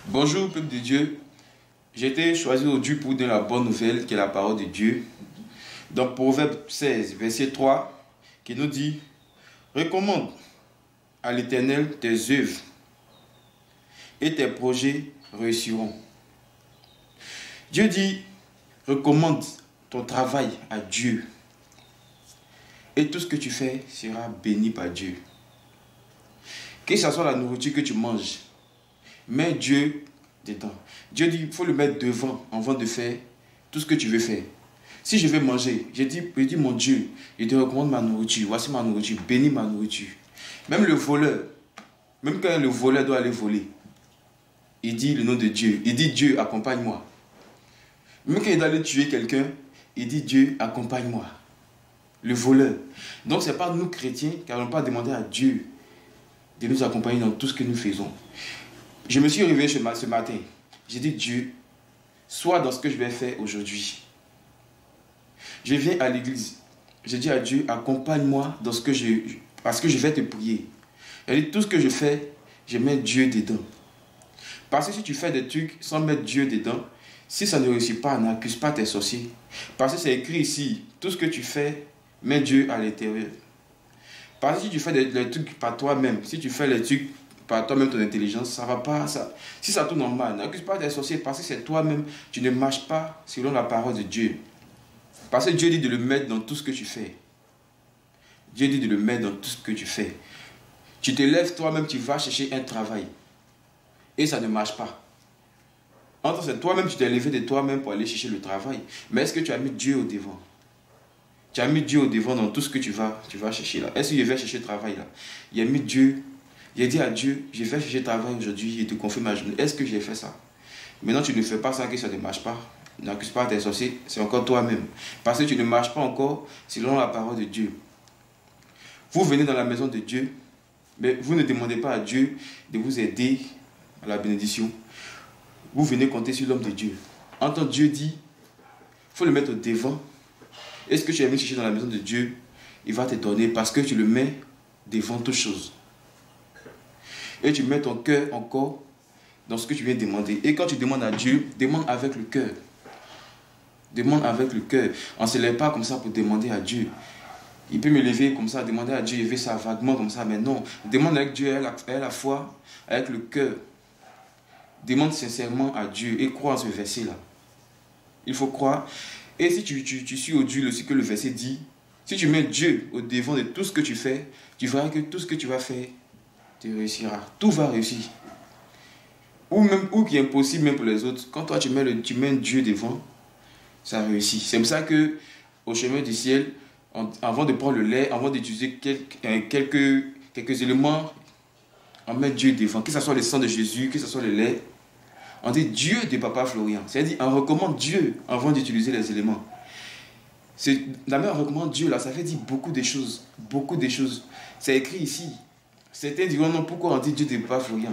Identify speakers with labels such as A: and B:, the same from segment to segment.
A: Bonjour, peuple de Dieu. J'ai été choisi aujourd'hui pour donner la bonne nouvelle qui est la parole de Dieu. Dans Proverbe 16, verset 3, qui nous dit: recommande à l'Éternel tes œuvres et tes projets réussiront. Dieu dit: recommande ton travail à Dieu et tout ce que tu fais sera béni par Dieu. Que ce soit la nourriture que tu manges, mets Dieu dedans. Dieu dit qu'il faut le mettre devant avant de faire tout ce que tu veux faire. Si je vais manger, je dis mon Dieu, je te recommande ma nourriture. Voici ma nourriture, bénis ma nourriture. Même le voleur, même quand le voleur doit aller voler, il dit le nom de Dieu. Il dit: Dieu, accompagne-moi. Même quand il doit aller tuer quelqu'un, il dit: Dieu, accompagne-moi. Le voleur. Donc ce n'est pas nous chrétiens qui n'allons pas demander à Dieu de nous accompagner dans tout ce que nous faisons. Je me suis réveillé ce matin. J'ai dit: Dieu, sois dans ce que je vais faire aujourd'hui. Je viens à l'église. J'ai dit à Dieu: accompagne-moi dans ce que parce que je vais te prier. Et tout ce que je fais, je mets Dieu dedans. Parce que si tu fais des trucs sans mettre Dieu dedans, si ça ne réussit pas, n'accuse pas tes sorciers. Parce que c'est écrit ici: tout ce que tu fais, mets Dieu à l'intérieur. Parce que si tu fais des trucs par toi-même, si tu fais les trucs par toi-même, ton intelligence, ça va pas. Si ça tourne normal, n'accuse pas tes sorciers parce que c'est toi-même, tu ne marches pas selon la parole de Dieu. Parce que Dieu dit de le mettre dans tout ce que tu fais. Dieu dit de le mettre dans tout ce que tu fais. Tu te lèves toi-même, tu vas chercher un travail. Et ça ne marche pas. Entre c'est toi-même, tu t'es levé de toi-même pour aller chercher le travail. Mais est-ce que tu as mis Dieu au devant? Tu as mis Dieu au devant dans tout ce que tu vas chercher là. Est-ce que je vais chercher le travail là? Il a mis Dieu. Il a dit à Dieu: je vais chercher le travail aujourd'hui, je te confie ma journée. Est-ce que j'ai fait ça? Maintenant tu ne fais pas ça, que ça ne marche pas. N'accuse pas tes sorciers, c'est encore toi-même. Parce que tu ne marches pas encore selon la parole de Dieu. Vous venez dans la maison de Dieu, mais vous ne demandez pas à Dieu de vous aider à la bénédiction. Vous venez compter sur l'homme de Dieu. Entends Dieu dit, il faut le mettre au devant. Et ce que tu es venu chercher dans la maison de Dieu, il va te donner parce que tu le mets devant toutes choses. Et tu mets ton cœur encore dans ce que tu viens demander. Et quand tu demandes à Dieu, demande avec le cœur. Demande avec le cœur. On ne se lève pas comme ça pour demander à Dieu. Il peut me lever comme ça, demander à Dieu, il fait ça vaguement comme ça, mais non. Demande avec Dieu, à la foi, avec le cœur. Demande sincèrement à Dieu et crois en ce verset-là. Il faut croire. Et si tu suis au Dieu, ce que le verset dit, si tu mets Dieu au devant de tout ce que tu fais, tu verras que tout ce que tu vas faire, tu réussiras. Tout va réussir. Ou qui est impossible même pour les autres. Quand toi tu mets Dieu devant, ça réussit. C'est pour ça que au chemin du ciel, avant de prendre le lait, avant d'utiliser quelques éléments, on met Dieu devant. Que ce soit le sang de Jésus, que ce soit le lait, on dit Dieu de Papa Florian. C'est-à-dire on recommande Dieu avant d'utiliser les éléments. La même on recommande Dieu là, ça fait dire beaucoup de choses. Beaucoup de choses. C'est écrit ici. Certains diront non, pourquoi on dit Dieu de Papa Florian?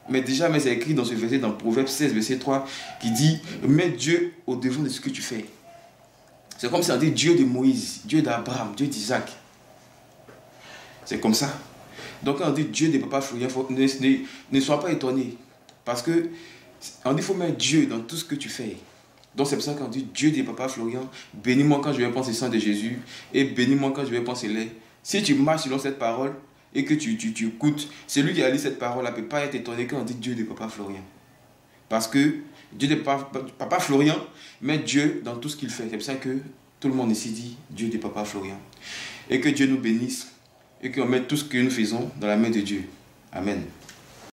A: Mais déjà, c'est écrit dans ce verset, dans Proverbe 16, verset 3, qui dit: mets Dieu au devant de ce que tu fais. C'est comme si on dit Dieu de Moïse, Dieu d'Abraham, Dieu d'Isaac. C'est comme ça. Donc quand on dit Dieu de Papa Florian, ne sois pas étonné. Parce que on dit qu'il faut mettre Dieu dans tout ce que tu fais. Donc c'est pour ça qu'on dit Dieu de Papa Florian, bénis-moi quand je vais penser le sang de Jésus et bénis-moi quand je vais penser lait. Si tu marches selon cette parole et que tu écoutes, celui qui a lu cette parole ne peut pas être étonné quand on dit Dieu de Papa Florian. Parce que Dieu de Papa Florian met Dieu dans tout ce qu'il fait. C'est pour ça que tout le monde ici dit Dieu de Papa Florian. Et que Dieu nous bénisse et qu'on mette tout ce que nous faisons dans la main de Dieu. Amen.